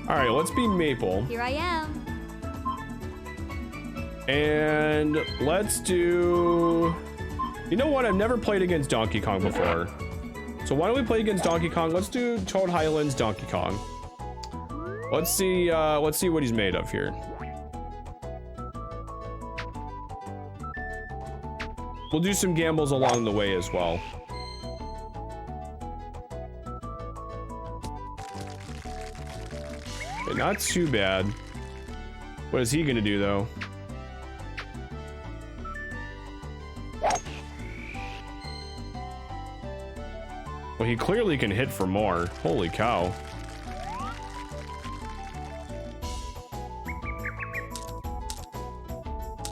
All right, let's be Maple. Here I am. And let's do... You know what? I've never played against Donkey Kong before. So why don't we play against Donkey Kong? Let's do Toad Highlands Donkey Kong. Let's see what he's made of here. We'll do some gambles along the way as well. Okay, not too bad. What is he gonna do though? Well, he clearly can hit for more. Holy cow.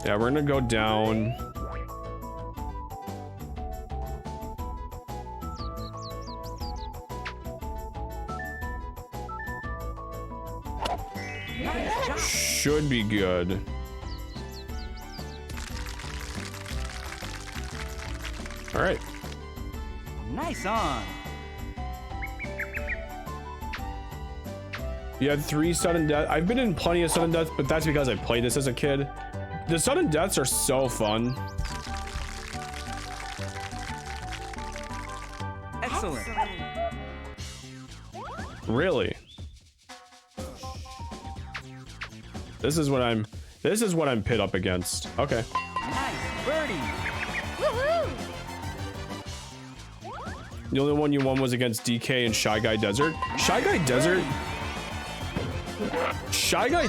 Yeah, we're gonna go down. Should be good. All right. Nice on. You had 3 sudden deaths. I've been in plenty of sudden deaths, but that's because I played this as a kid. The sudden deaths are so fun. Excellent. Really? This is what I'm pit up against. Okay. Nice birdie. Woohoo! The only one you won was against DK and Shy Guy Desert. Shy Guy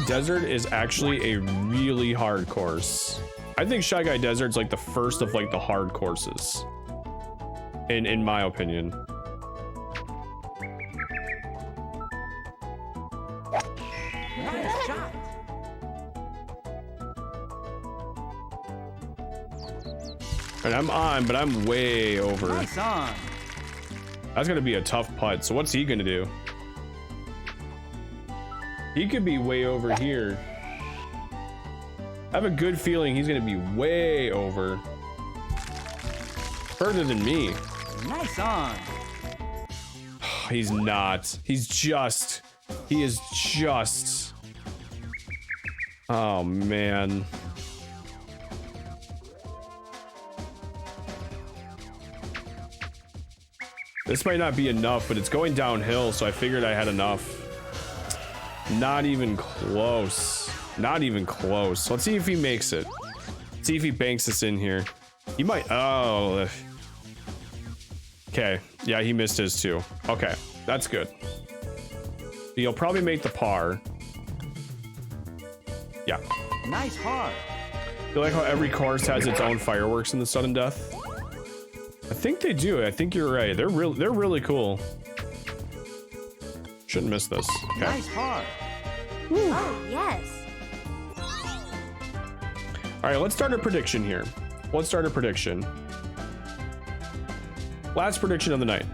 Desert is actually a really hard course. I think Shy Guy Desert's like the first of like the hard courses. In my opinion. Nice shot. And I'm on, but I'm way over. Nice on. That's gonna be a tough putt. So what's he gonna do? He could be way over here. I have a good feeling he's gonna be way over. Further than me. Nice on. He's not. He is just. Oh man. This might not be enough, but it's going downhill, so I figured I had enough. Not even close. Not even close. Let's see if he makes it. See if he banks us in here. He might. Oh. Okay. Yeah, he missed his too. Okay. That's good. He'll probably make the par. Yeah. Nice par. I feel like how every course has its own fireworks in the sudden death. I think they do. I think you're right. They're really cool. Shouldn't miss this. Okay. Nice par. Oh, yes. All right, let's start a prediction here. Let's start a prediction. Last prediction of the night.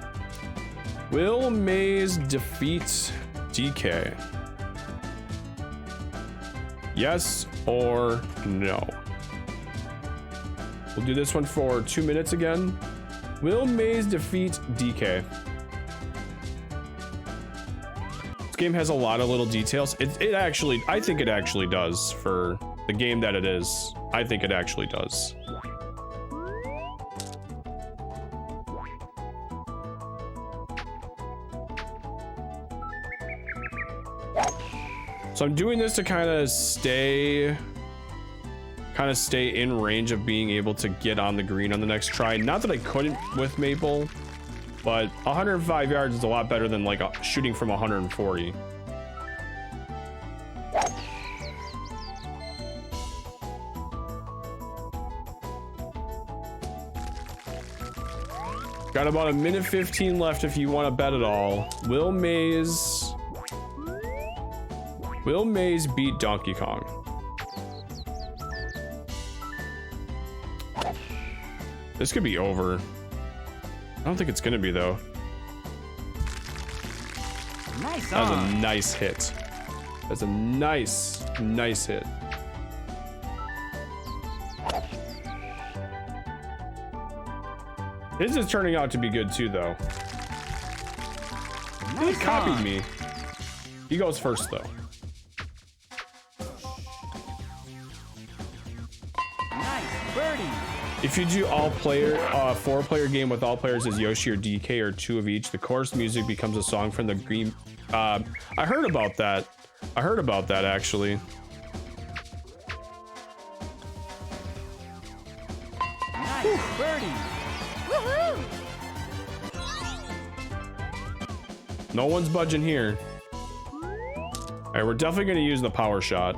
Will Maze defeat DK? Yes or no? We'll do this one for 2 minutes again. Will Maze defeat DK? This game has a lot of little details. It actually, I think it actually does for the game that it is. I think it actually does. So I'm doing this to kind of stay in range of being able to get on the green on the next try. Not that I couldn't with Maple, but 105 yards is a lot better than like shooting from 140. Got about 1:15 left if you want to bet it all. Will Maze beat Donkey Kong? This could be over. I don't think it's gonna be though. Nice That was on. a nice hit. That's a nice hit. This is turning out to be good too though. He Nice copied on. me. He goes first though. Nice birdie. If you do all player, 4-player game with all players as Yoshi or DK or 2 of each, the chorus music becomes a song from the green. I heard about that. I heard about that actually. Nice birdie. Woohoo! No one's budging here. All right, we're definitely going to use the power shot.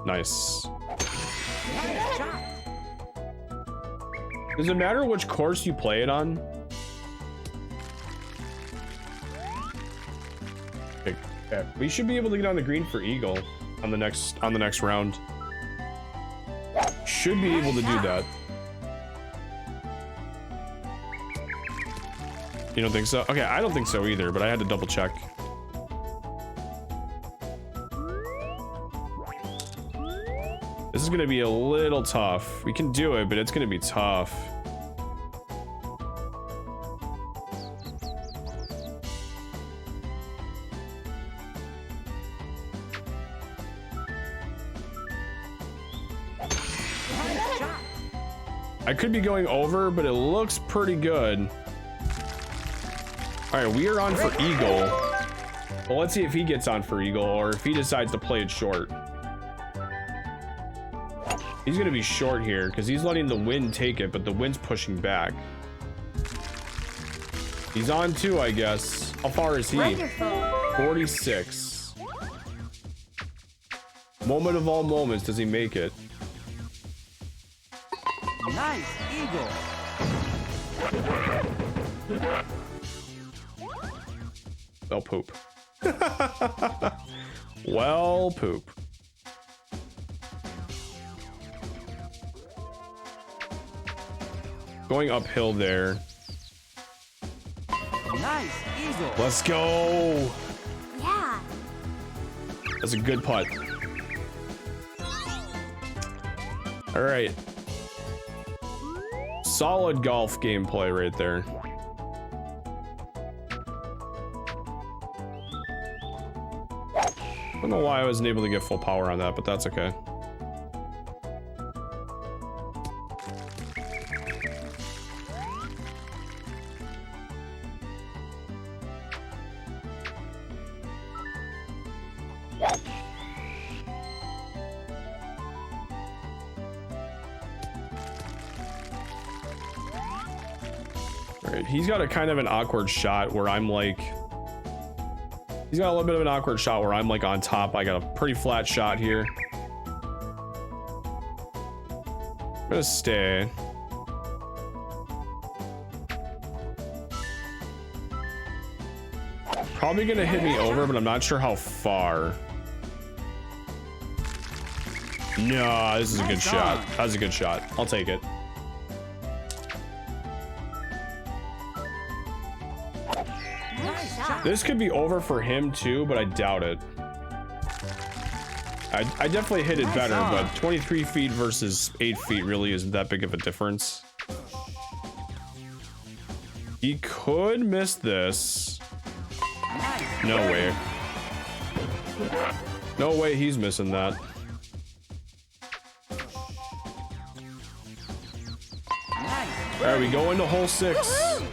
Nice. Nice shot. Does it matter which course you play it on? Okay, we should be able to get on the green for eagle on the next round. Should be able to do that. You don't think so? Okay, I don't think so either, but I had to double check. This is gonna be a little tough. We can do it, but it's gonna be tough. Nice shot. I could be going over, but it looks pretty good. All right, we are on for eagle. Well, let's see if he gets on for eagle or if he decides to play it short. He's gonna be short here because he's letting the wind take it, but the wind's pushing back. He's on 2, I guess. How far is he? Wonderful. 46. Moment of all moments, does he make it? Nice eagle. Well, poop. Well, poop. Going uphill there. Nice eagle. Let's go. Yeah. That's a good putt. All right. Solid golf gameplay right there. I don't know why I wasn't able to get full power on that, but that's okay. All right, he's got a kind of an awkward shot where I'm like, he's got a little bit of an awkward shot where I'm like on top. I got a pretty flat shot here. I'm gonna stay. Probably gonna hit me over, but I'm not sure how far. No, this is a good shot. That was a good shot. I'll take it. Nice shot. This could be over for him too, but I doubt it. I definitely hit it better, but 23 feet versus 8 feet really isn't that big of a difference. He could miss this. No way. No way he's missing that. All right, we go into hole 6. Woohoo!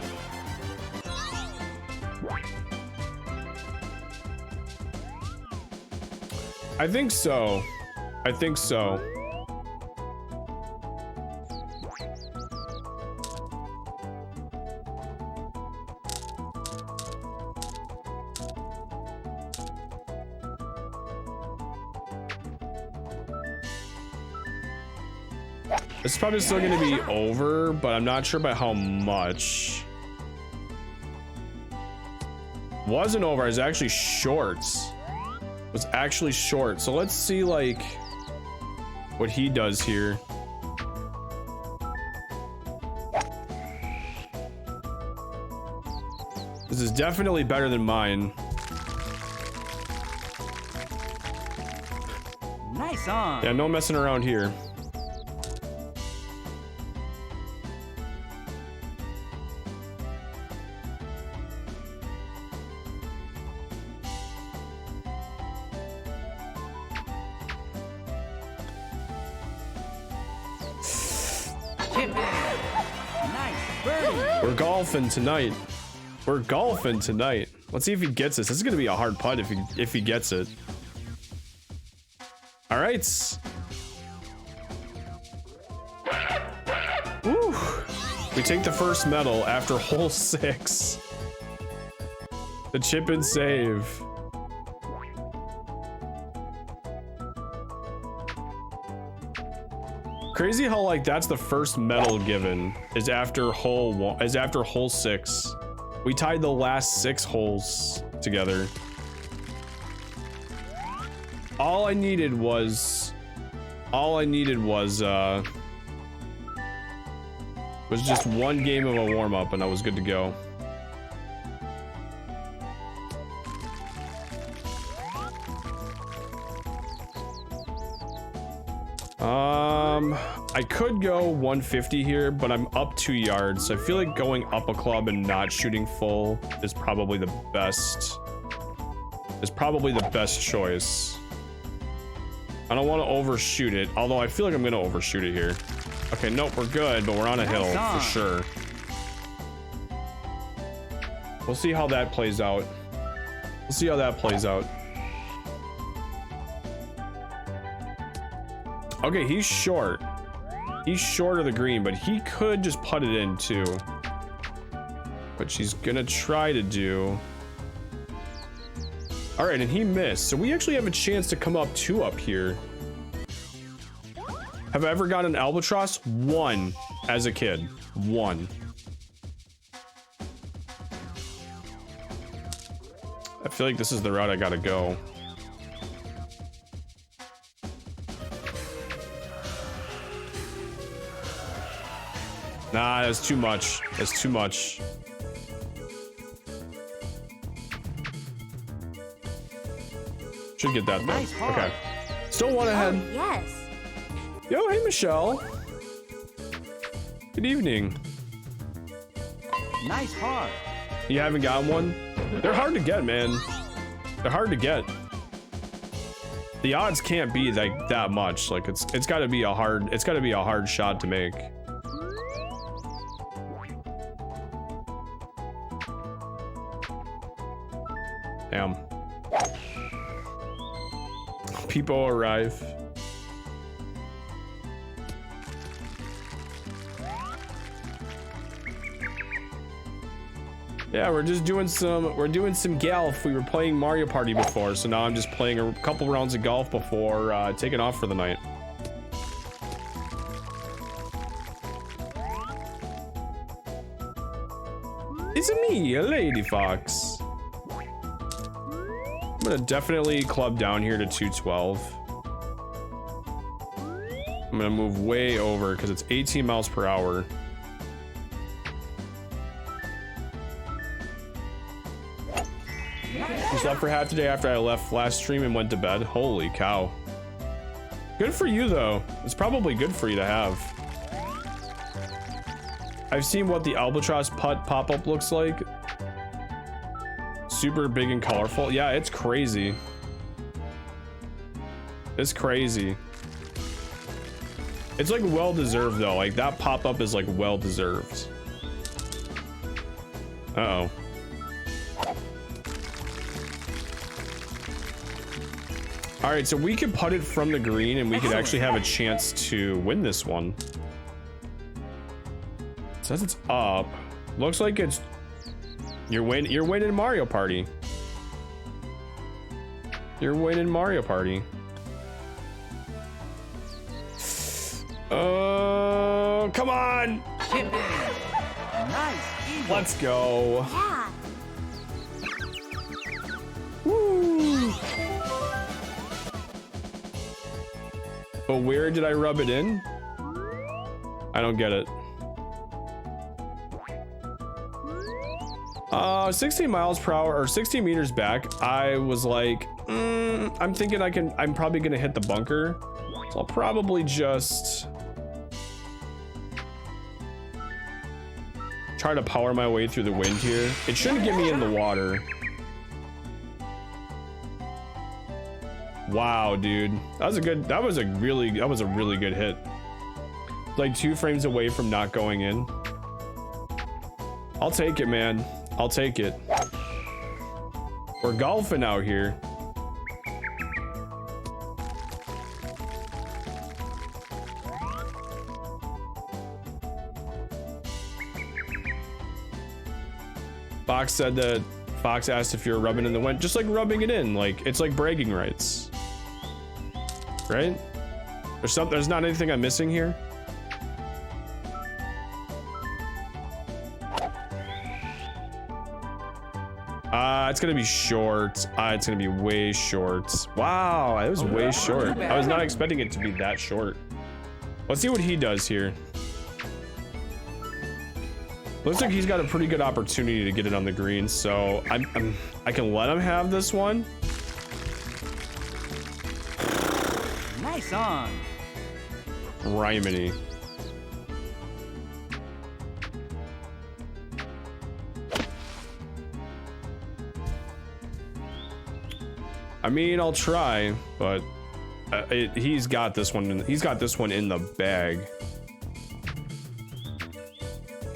I think so. I think so. It's probably still going to be over, but I'm not sure by how much. Wasn't over, it was actually shorts. It was actually short. So let's see like what he does here. This is definitely better than mine. Nice on. Yeah, no messing around here. Chip in. Nice birdie. We're golfing tonight. We're golfing tonight. Let's see if he gets this. This is gonna be a hard putt if he gets it. All right. Woo. We take the first medal after hole 6. The chip and save. Crazy how like that's the first medal given is after hole 6. We tied the last 6 holes together. All I needed was just one game of a warm-up and I was good to go. I could go 150 here, but I'm up 2 yards. So I feel like going up a club and not shooting full is probably the best choice. I don't want to overshoot it, although I feel like I'm gonna overshoot it here. Okay, nope, we're good, but we're on a hill for sure. We'll see how that plays out. Okay, he's short. He's short of the green, but he could just putt it in too. But she's gonna try to do. All right, and he missed. So we actually have a chance to come up 2 up here. Have I ever got an albatross? 1 as a kid. 1. I feel like this is the route I gotta go. Nah, that's too much. That's too much. Should get that though. Nice par. Okay. Still one ahead. Oh, yes. Yo, hey Michelle. Good evening. Nice par. You haven't got one? They're hard to get, man. They're hard to get. The odds can't be like that much. Like it's got to be a hard shot to make. Damn. People arrive. Yeah, we're doing some golf. We were playing Mario Party before, so now I'm just playing a couple rounds of golf before taking off for the night. It's me, a Lady Fox. I'm gonna definitely club down here to 212. I'm gonna move way over because it's 18 miles per hour. You slept for half the day after I left last stream and went to bed. Holy cow. Good for you though. It's probably good for you to have. I've seen what the albatross putt pop-up looks like. Super big and colorful. Yeah, it's crazy. It's crazy. It's like well deserved though. Like that pop-up is like well deserved. Uh-oh. All right, so we could putt it from the green and we could actually have a chance to win this one. It says it's up. Looks like it's you're winning Mario Party. You're winning Mario Party. Oh, come on. Chip in. Nice eagle. Let's go. Yeah. Woo. But where did I rub it in? I don't get it. 16 miles per hour or 60 meters back. I was like, I'm thinking I'm probably gonna hit the bunker. So I'll probably just try to power my way through the wind here. It shouldn't get me in the water. Wow, dude. That was a really good hit. Like 2 frames away from not going in. I'll take it, man. I'll take it. We're golfing out here. Fox said that Fox asked if you're rubbing in the wind, just like rubbing it in, like it's like bragging rights, right? There's not anything I'm missing here. It's gonna be short. It's gonna be way short. Wow, it was way short. I was not expecting it to be that short. Let's see what he does here. Looks like he's got a pretty good opportunity to get it on the green, so I can let him have this one. Nice on. Rhyminy. I mean, I'll try, but he's got this one. He's got this one in the bag.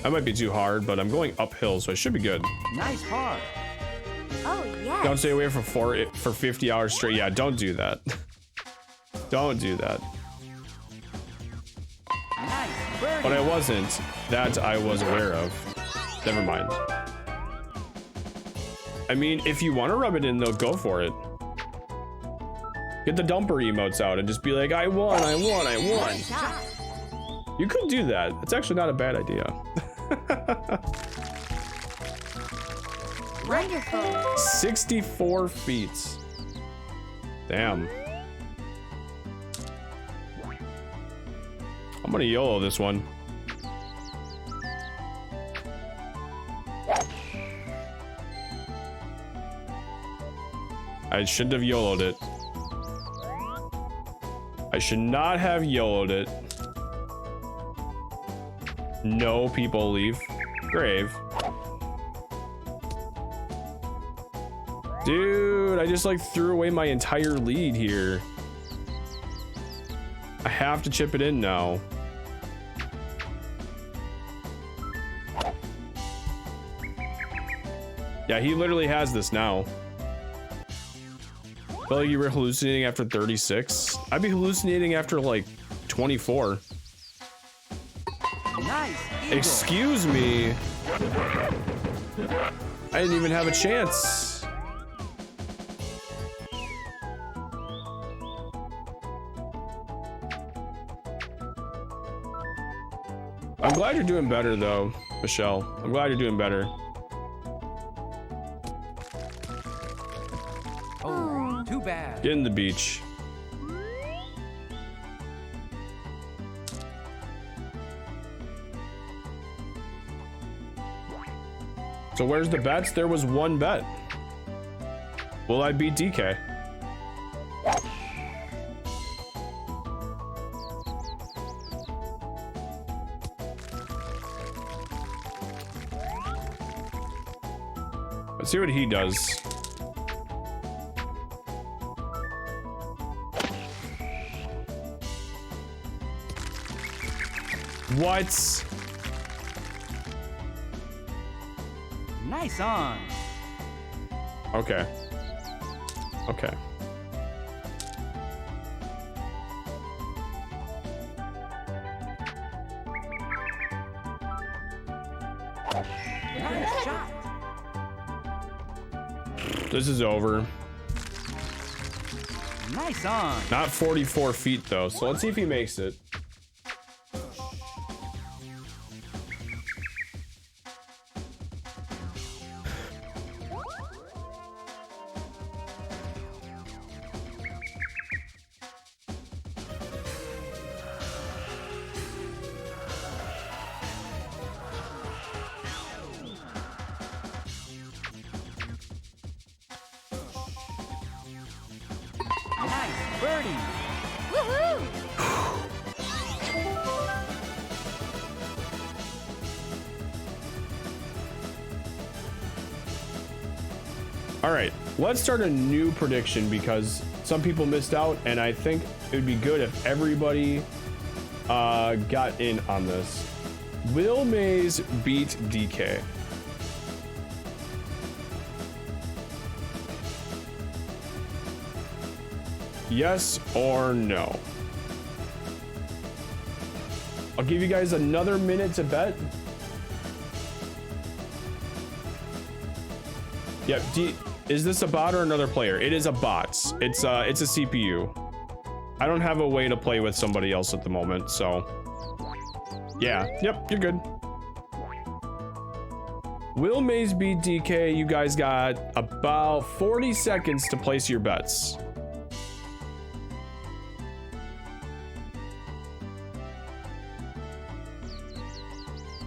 That might be too hard, but I'm going uphill, so I should be good. Nice par. Oh, yes. Don't stay away for 50 hours straight. Yeah, don't do that. Don't do that. Nice birdie. But I wasn't. That I was aware of. Never mind. I mean, if you want to rub it in, though, go for it. Get the dumper emotes out and just be like, I won, I won, I won. Nice shot. You could do that. It's actually not a bad idea. Wonderful. 64 feet. Damn. I'm gonna YOLO this one. I shouldn't have YOLO'd it. I should not have YOLO'd it. No, people leave. Grave. Dude, I just like threw away my entire lead here. I have to chip it in now. Yeah, he literally has this now. Felt like you were hallucinating after 36. I'd be hallucinating after like 24. Nice eagle. Excuse me. I didn't even have a chance. I'm glad you're doing better though, Michelle. I'm glad you're doing better. Oh, too bad. Get in the beach. So where's the bets? There was one bet. Will I beat DK? Let's see what he does. What? Nice on. Okay. Okay. Nice shot. This is over. Nice on. Not 44 feet though, so let's see if he makes it. Nice birdie. Woohoo! All right, let's start a new prediction because some people missed out, and I think it would be good if everybody got in on this. Will Mays beat DK? Yes or no? I'll give you guys another minute to bet. Yep. Is this a bot or another player? It is a bot. It's a CPU. I don't have a way to play with somebody else at the moment, so yeah. Yep, you're good. Will Mays beat DK? You guys got about 40 seconds to place your bets.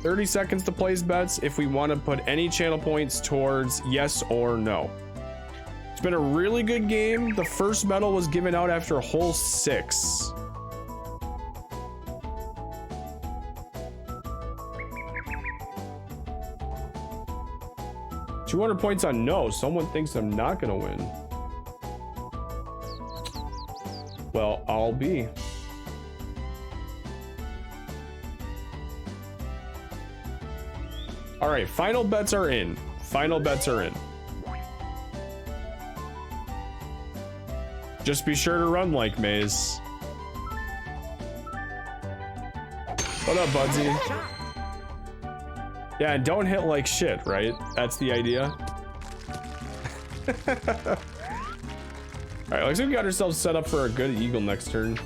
$30 seconds to place bets if we want to put any channel points towards yes or no. It's been a really good game. The first medal was given out after hole 6. $200 points on no. Someone thinks I'm not gonna win. Well, I'll be. All right, final bets are in. Final bets are in. Just be sure to run like Maze. What up, Budsy? Yeah, and don't hit like shit, right? That's the idea. All right, looks like we got ourselves set up for a good eagle next turn.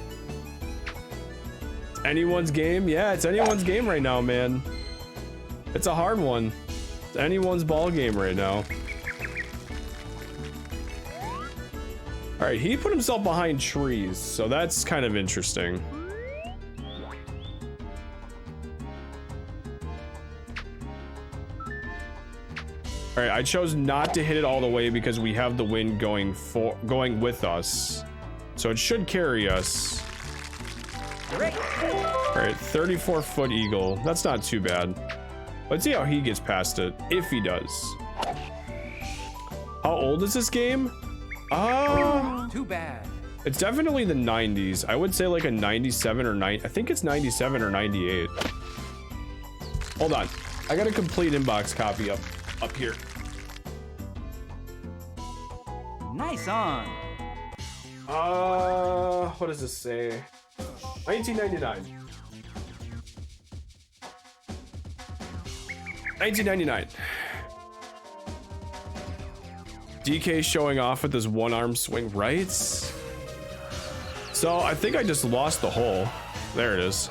It's anyone's game? Yeah, it's anyone's game right now, man. It's a hard one. It's anyone's ball game right now. All right, he put himself behind trees, so that's kind of interesting. All right, I chose not to hit it all the way because we have the wind going with us, so it should carry us. All right, 34-foot eagle. That's not too bad. Let's see how he gets past it, if he does. How old is this game? Too bad. It's definitely the 90s. I would say like a 97 or 9. I think it's 97 or 98. Hold on. I got a complete inbox copy up here. Nice on. What does this say? 1999. 1999. DK showing off with this one arm swing, right? So I think I just lost the hole. There it is.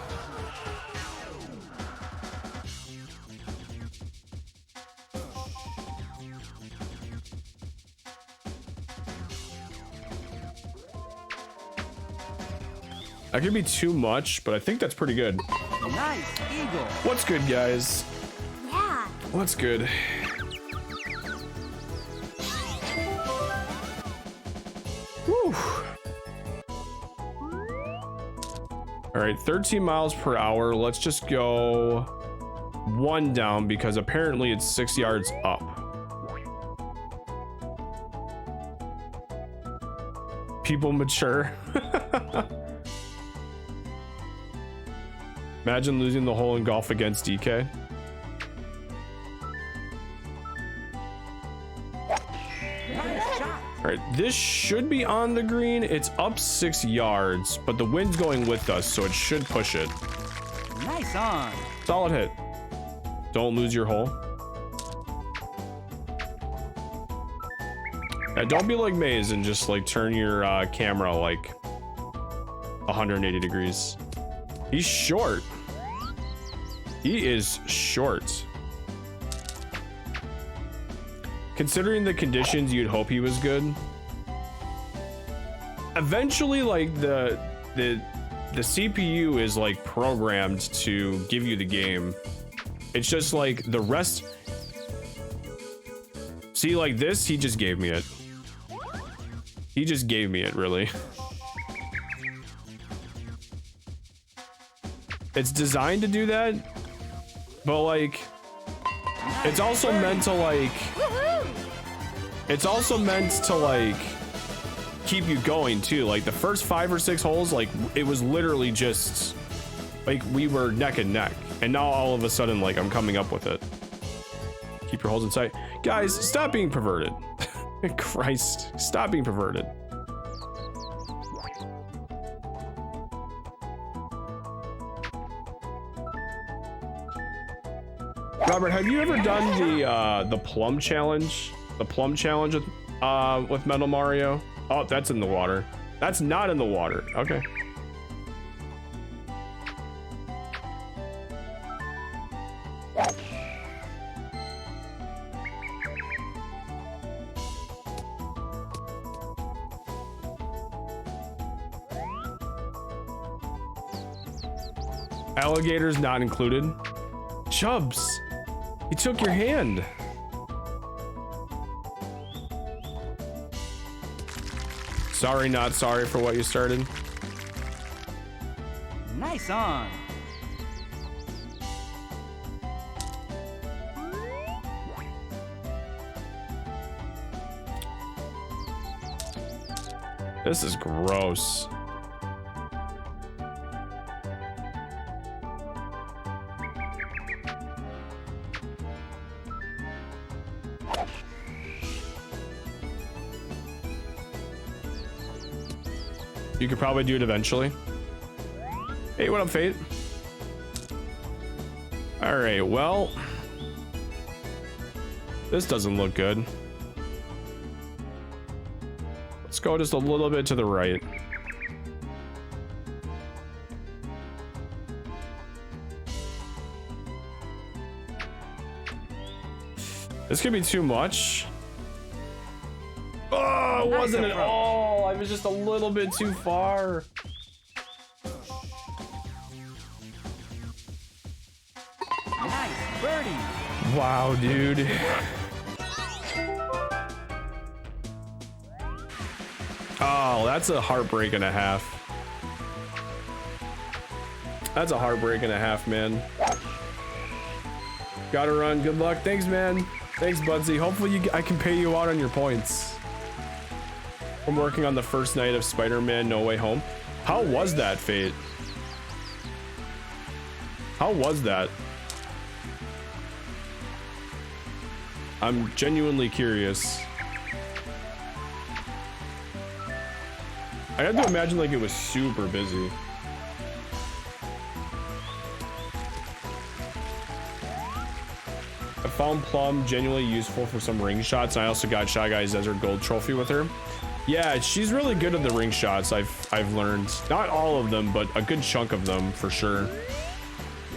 That could be too much, but I think that's pretty good. Nice eagle. What's good, guys? Yeah. What's good? Whew. All right, 13 miles per hour. Let's just go 1 down because apparently it's 6 yards up. People mature. Imagine losing the hole in golf against DK. All right, this should be on the green. It's up 6 yards, but the wind's going with us, so it should push it. Nice on. Solid hit. Don't lose your hole. Yeah, don't be like Maze and just like turn your camera like 180 degrees. He's short. He is short. Considering the conditions, you'd hope he was good. Eventually, like the CPU is like programmed to give you the game. It's just like the rest. See, like this, he just gave me it. He just gave me it, really. It's designed to do that, but like, it's also meant to like, it's also meant to like keep you going too. Like the first 5 or 6 holes, like it was literally just Like we were neck and neck, and now all of a sudden, like I'm coming up with it. Keep your holes in sight. Guys, stop being perverted. Christ, stop being perverted. Robert, have you ever done the plum challenge? The plum challenge with Metal Mario? Oh, that's in the water. That's not in the water. Okay. Alligators not included. Chubbs, he took your hand. Sorry, not sorry for what you started. Nice on. This is gross. You could probably do it eventually. Hey, what up, Fate? All right, well, this doesn't look good. Let's go just a little bit to the right. This could be too much. Oh, it wasn't at all. I was just a little bit too far. Nice birdie. Wow, dude. Oh, that's a heartbreak and a half. That's a heartbreak and a half, man. Gotta run. Good luck. Thanks, man. Thanks, Budsy. Hopefully I can pay you out on your points. I'm working on the first night of Spider-Man No Way Home. How was that, Fate? How was that? I'm genuinely curious. I had to imagine like it was super busy. I found Plum genuinely useful for some ring shots. I also got Shy Guy's Desert Gold trophy with her. Yeah, she's really good at the ring shots. I've learned, not all of them, but a good chunk of them for sure.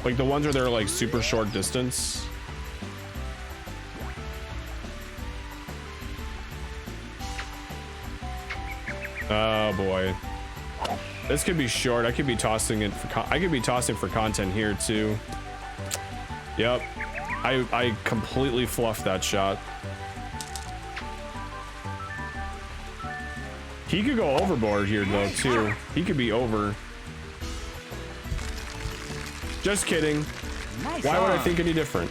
Like the ones where they're like super short distance. Oh boy, this could be short. I could be tossing it for I could be tossing for content here too. Yep, I completely fluffed that shot. He could go overboard here though too. He could be over. Just kidding. Nice. Why would I think any different?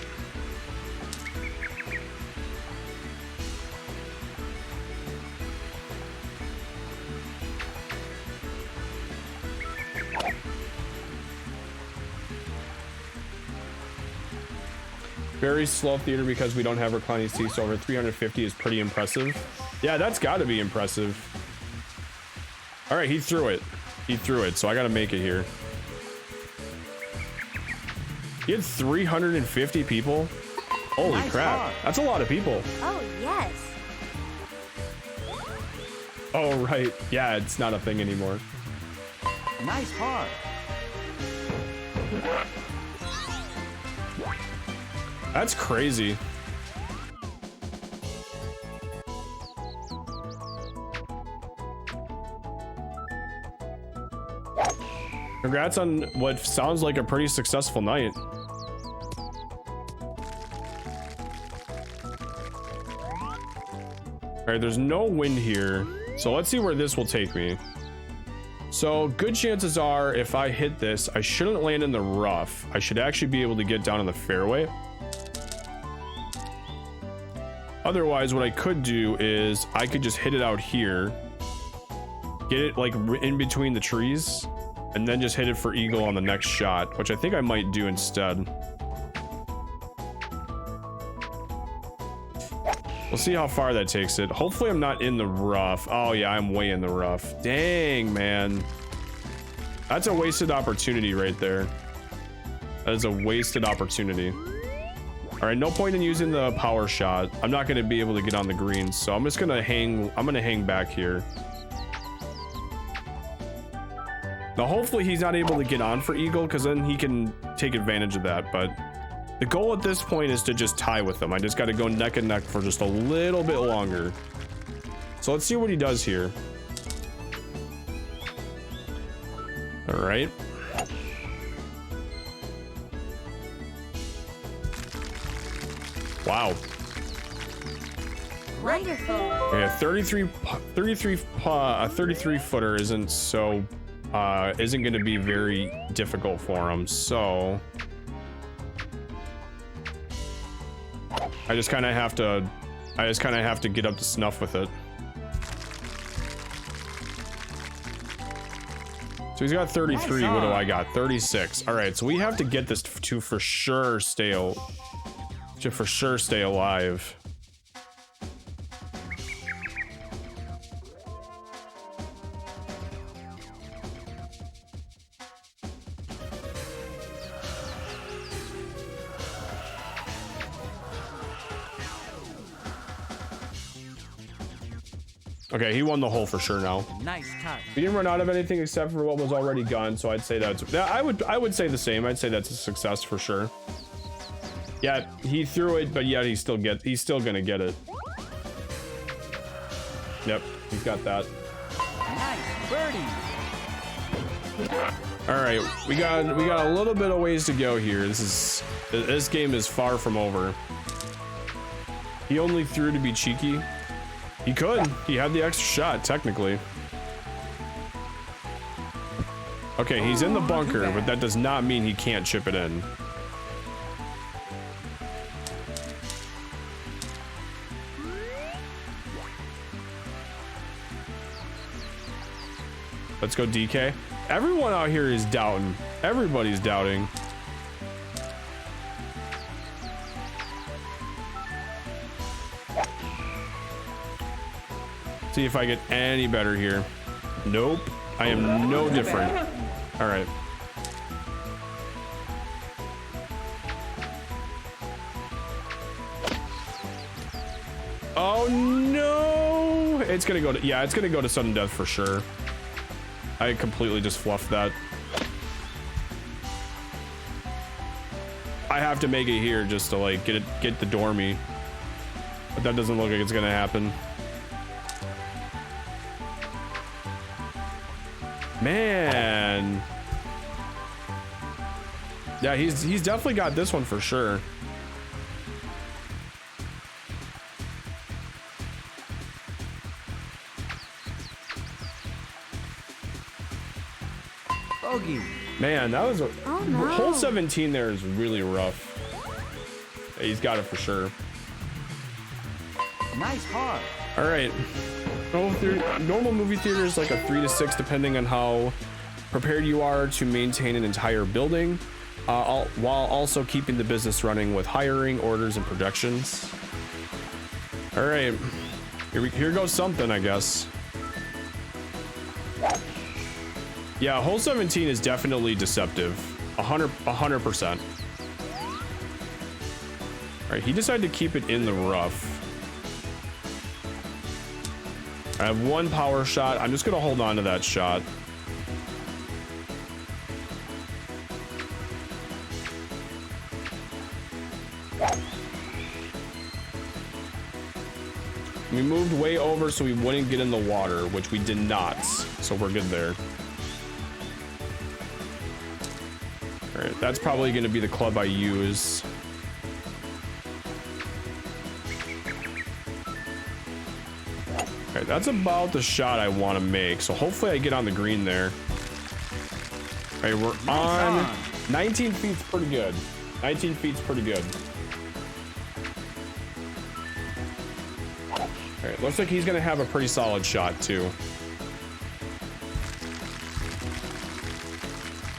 Very slow theater because we don't have reclining seats, so over 350 is pretty impressive. Yeah, that's got to be impressive. All right, he threw it. He threw it, so I got to make it here. He had 350 people. Holy Nice crap. par. That's a lot of people. Oh, yes. Oh, right. Yeah, it's not a thing anymore. Nice par. That's crazy. Congrats on what sounds like a pretty successful night. All right, there's no wind here, so let's see where this will take me. So good chances are if I hit this, I shouldn't land in the rough. I should actually be able to get down in the fairway. Otherwise, what I could do is I could just hit it out here, get it like in between the trees, and then just hit it for eagle on the next shot, which I think I might do instead. We'll see how far that takes it. Hopefully I'm not in the rough. Oh yeah, I'm way in the rough. Dang, man. That's a wasted opportunity right there. That is a wasted opportunity. All right, no point in using the power shot. I'm not gonna be able to get on the green, so I'm just gonna hang, I'm gonna hang back here. Now, hopefully he's not able to get on for eagle, because then he can take advantage of that, but the goal at this point is to just tie with him. I just gotta go neck and neck for just a little bit longer. So let's see what he does here. All right. Wow. Wonderful. Yeah, 33 footer isn't so isn't going to be very difficult for him. So I just kind of have to get up to snuff with it. So he's got 33. What do I got? 36. All right, so we have to get this to for sure stay alive. Okay, he won the hole for sure now. Nice touch. We didn't run out of anything except for what was already gone, so I'd say that's, I would say the same. I'd say that's a success for sure. Yeah, he threw it, but yet he's still gonna get it. Yep, he's got that. Nice birdie. All right, we got a little bit of ways to go here. This game is far from over. He only threw to be cheeky. He could. He had the extra shot, technically. Okay, he's in the bunker, but that does not mean he can't chip it in. Let's go DK. Everyone out here is doubting. Everybody's doubting. See if I get any better here. Nope. I am no different. All right. Oh no! It's gonna go to, yeah, it's gonna go to sudden death for sure. I completely just fluffed that. I have to make it here just to like get the dormy. But that doesn't look like it's gonna happen. Man. Yeah, he's definitely got this one for sure. Bogey. Man, that was a Oh, no. hole 17 there is really rough. Yeah, he's got it for sure. Nice par. All right. Normal movie theater is like a 3 to 6 depending on how prepared you are to maintain an entire building, while also keeping the business running with hiring, orders, and productions. All right, here goes something, I guess. Yeah, hole 17 is definitely deceptive, 100%. All right, he decided to keep it in the rough. I have one power shot. I'm just gonna hold on to that shot. We moved way over so we wouldn't get in the water, which we did not. So we're good there. All right, that's probably gonna be the club I use. Okay, that's about the shot I want to make, so hopefully I get on the green there. All right, we're on 19 feet's pretty good. 19 feet's pretty good. All right, looks like he's gonna have a pretty solid shot too.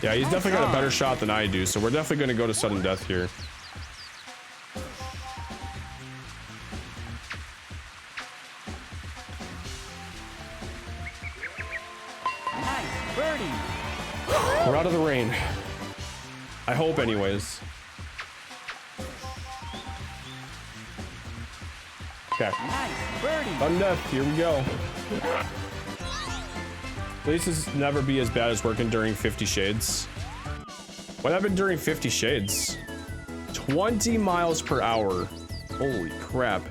Yeah, he's definitely got a better shot than I do, so we're definitely going to go to sudden death here. Nice birdie. We're out of the rain. I hope anyways. Okay. Nice birdie. Sudden death, here we go. At least this never be as bad as working during 50 Shades. What happened during 50 Shades? 20 miles per hour. Holy crap.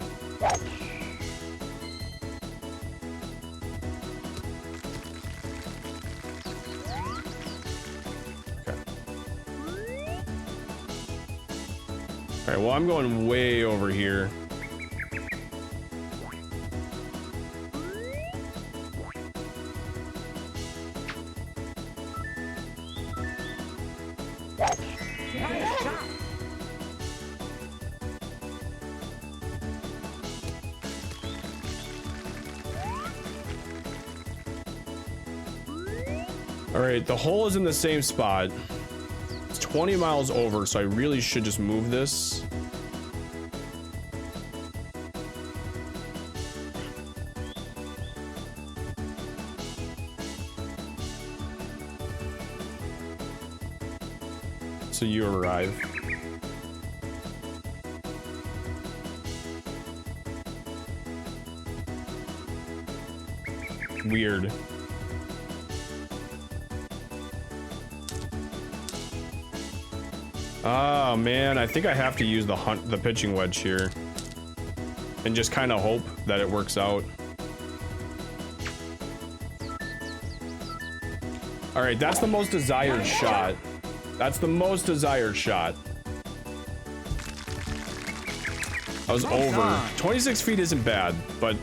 All right, well, I'm going way over here. Nice shot. All right, the hole is in the same spot. It's 20 miles over, so I really should just move this. So you arrive. Weird. Oh man, I think I have to use the pitching wedge here and just kind of hope that it works out. All right, that's the most desired shot. That's the most desired shot. I was over. 26 feet isn't bad, but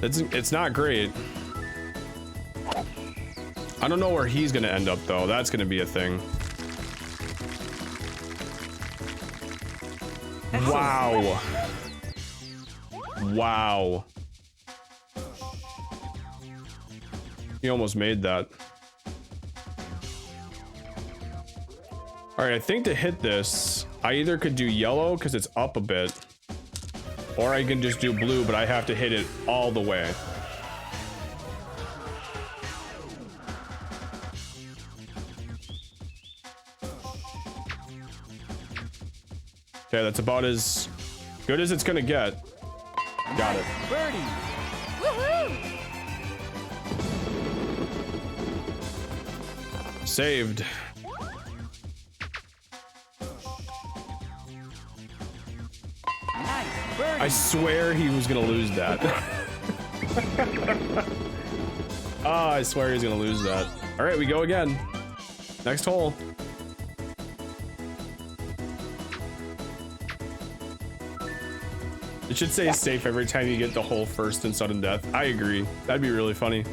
it's not great. I don't know where he's gonna end up though. That's gonna be a thing. Wow. Wow. He almost made that. All right, I think to hit this, I either could do yellow because it's up a bit, or I can just do blue, but I have to hit it all the way. Okay, that's about as good as it's gonna get. Got it. Birdie. Woohoo! Saved. Nice birdie. I swear he was gonna lose that. Oh, I swear he was gonna lose that. All right, we go again. Next hole. It should say safe every time you get the hole first in sudden death. I agree. That'd be really funny.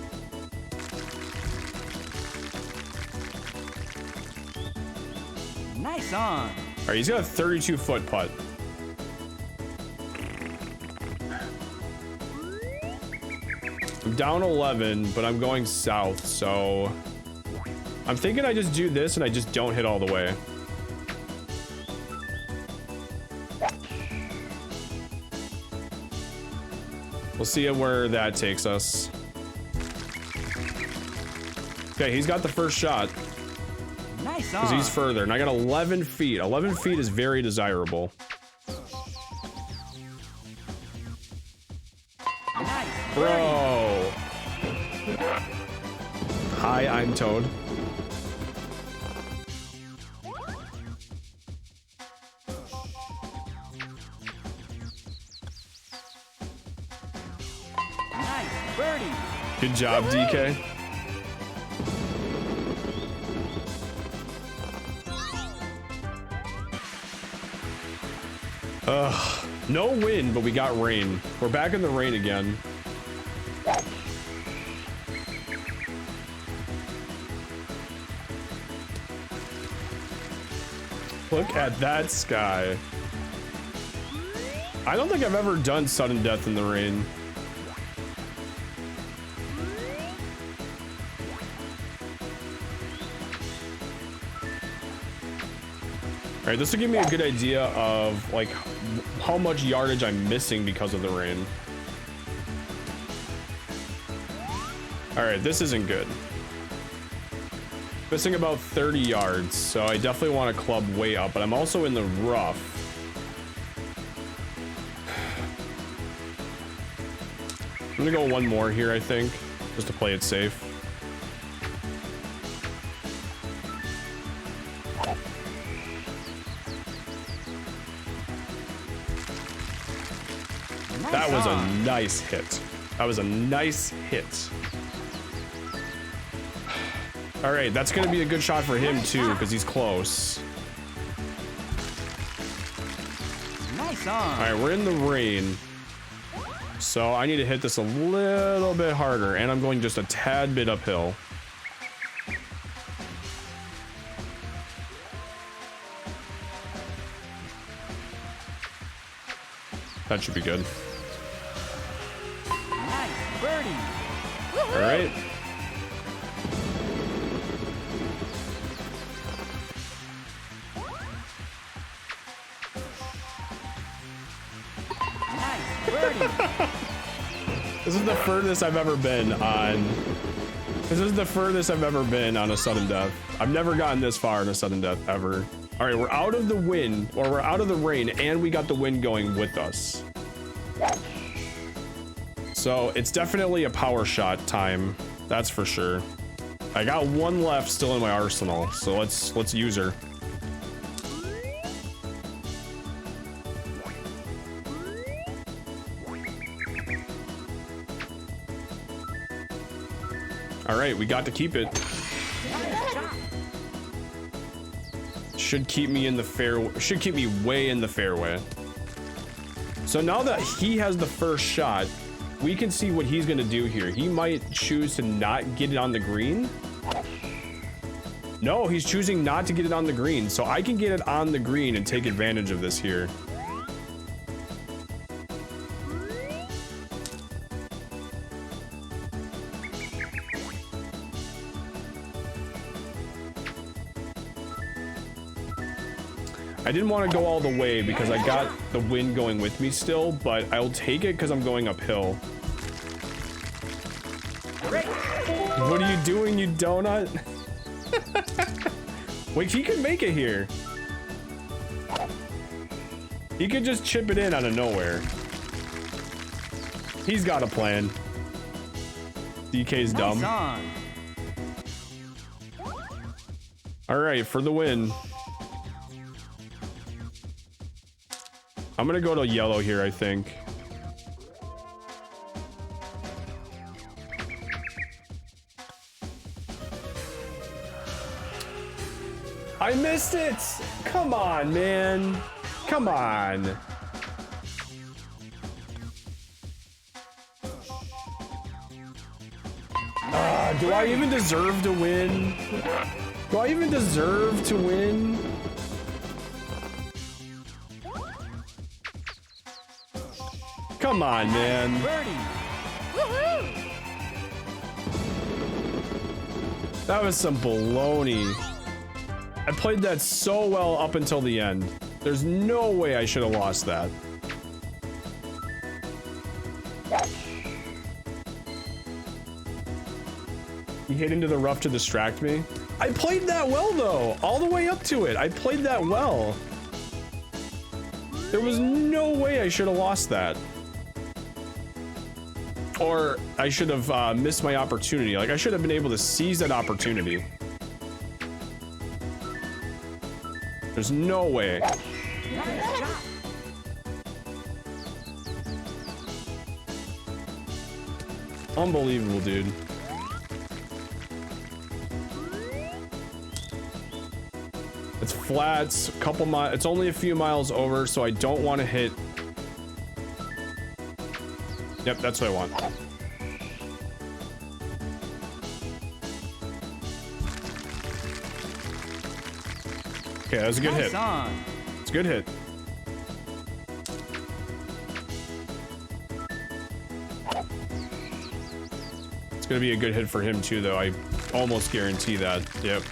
Nice on. All right, he's got a 32-foot putt. I'm down 11, but I'm going south, so I'm thinking I just do this and I just don't hit all the way. We'll see where that takes us. Okay, he's got the first shot Nice because on. he's further, and I got 11 feet. 11 feet is very desirable. Nice Bro. Hi, I'm Toad. Nice birdie. Good job, DK. Ugh, no wind, but we got rain. We're back in the rain again. Look at that sky. I don't think I've ever done sudden death in the rain. right, this will give me a good idea of like how much yardage I'm missing because of the rain. All right, this isn't good. Missing about 30 yards, so I definitely want to club way up, but I'm also in the rough. I'm gonna go one more here, I think, just to play it safe. That was a nice hit. That was a nice hit. All right, that's gonna be a good shot for him too, because he's close. Nice on. All right, we're in the rain. So I need to hit this a little bit harder, and I'm going just a tad bit uphill. That should be good. Nice birdie. All right. Nice birdie. This is the furthest I've ever been on. This is the furthest I've ever been on a sudden death. I've never gotten this far in a sudden death ever. All right, we're out of the wind, or we're out of the rain, and we got the wind going with us. So it's definitely a power shot time. That's for sure. I got one left still in my arsenal, so let's use her. All right, we got to keep it. Should keep me in the fairway. Should keep me way in the fairway. So now that he has the first shot, we can see what he's gonna do here. He might choose to not get it on the green. No, he's choosing not to get it on the green. So I can get it on the green and take advantage of this here. I didn't want to go all the way because I got the wind going with me still, but I'll take it because I'm going uphill. What are you doing, you donut? Wait, he could make it here. He could just chip it in out of nowhere. He's got a plan. DK's dumb. Nice on. All right, for the win. I'm gonna go to yellow here, I think. I missed it! Come on, man. Come on. Do I even deserve to win? Do I even deserve to win? Come on, man. Birdie. Woohoo! That was some baloney. I played that so well up until the end. There's no way I should have lost that. He hit into the rough to distract me. I played that well though, all the way up to it. I played that well. There was no way I should have lost that. Or I should have missed my opportunity. Like I should have been able to seize that opportunity. There's no way. Unbelievable, dude. It's flats, a couple miles. It's only a few miles over, so I don't want to hit. Yep, that's what I want. Okay, that was a good hit. Nice on. It's a good hit. It's gonna be a good hit for him too, though. I almost guarantee that. Yep.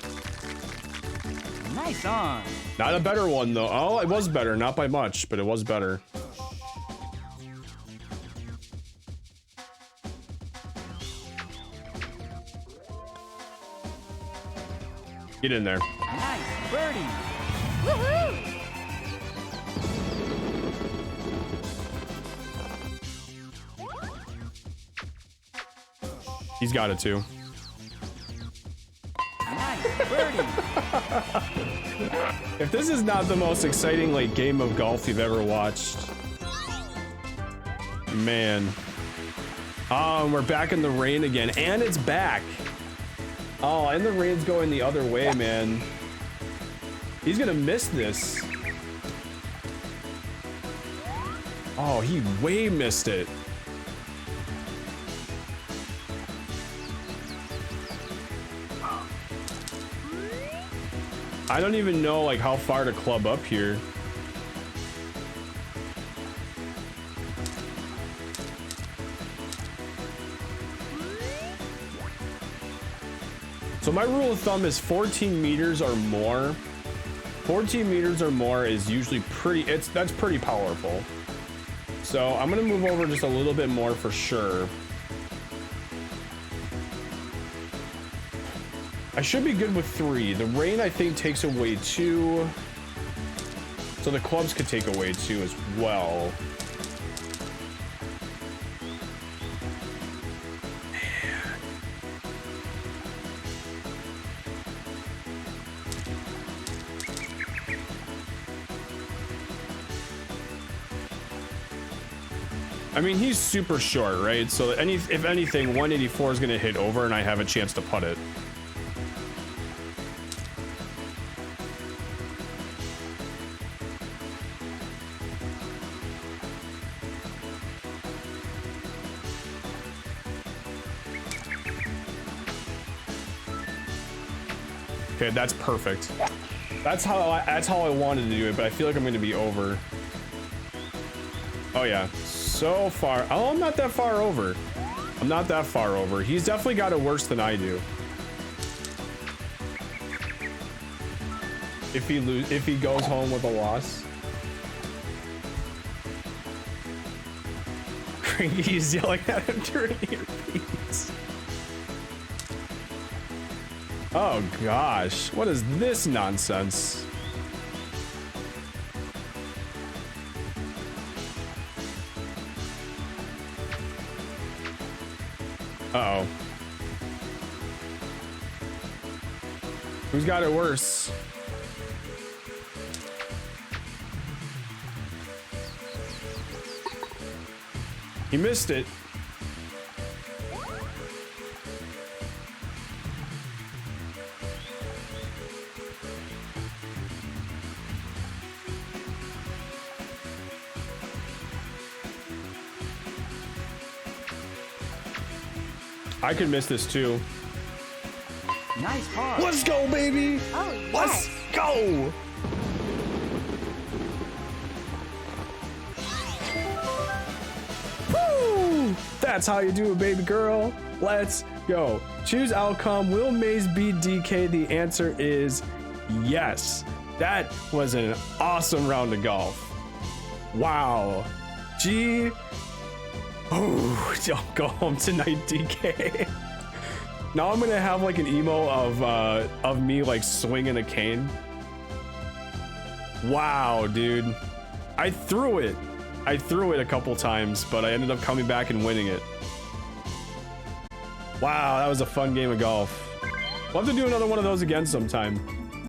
Nice on. Not a better one though. Oh, it was better. Not by much, but it was better. Get in there. Nice birdie. Woohoo! He's got it too. Nice birdie. If this is not the most exciting like game of golf you've ever watched, man. Oh, and we're back in the rain again, and it's back. Oh, and the rain's going the other way, man. He's gonna miss this. Oh, he way missed it. I don't even know like how far to club up here. So my rule of thumb is 14 meters or more. 14 meters or more is usually that's pretty powerful. So I'm gonna move over just a little bit more for sure. I should be good with 3. The rain, I think, takes away 2. So the clubs could take away 2 as well. Man. I mean, he's super short, right? So if anything, 184 is going to hit over and I have a chance to putt it. Okay, that's perfect. That's how I wanted to do it, but I feel like I'm going to be over. Oh yeah, so far. Oh, I'm not that far over. I'm not that far over. He's definitely got it worse than I do. If he goes home with a loss. He's yelling at him during the earpiece. Oh gosh, what is this nonsense? Uh-oh. Who's got it worse? He missed it. I could miss this too. Nice par. Let's go, baby. Oh, yes. Let's go. Woo! That's how you do it, baby girl. Let's go. Choose outcome. Will Mays beat DK? The answer is yes. That was an awesome round of golf. Wow. Gee. Oh, don't go home tonight, DK. Now I'm gonna have like an emo of me like swinging a cane. Wow, dude. I threw it a couple times, but I ended up coming back and winning it. Wow, that was a fun game of golf. We'll have to do another one of those again sometime.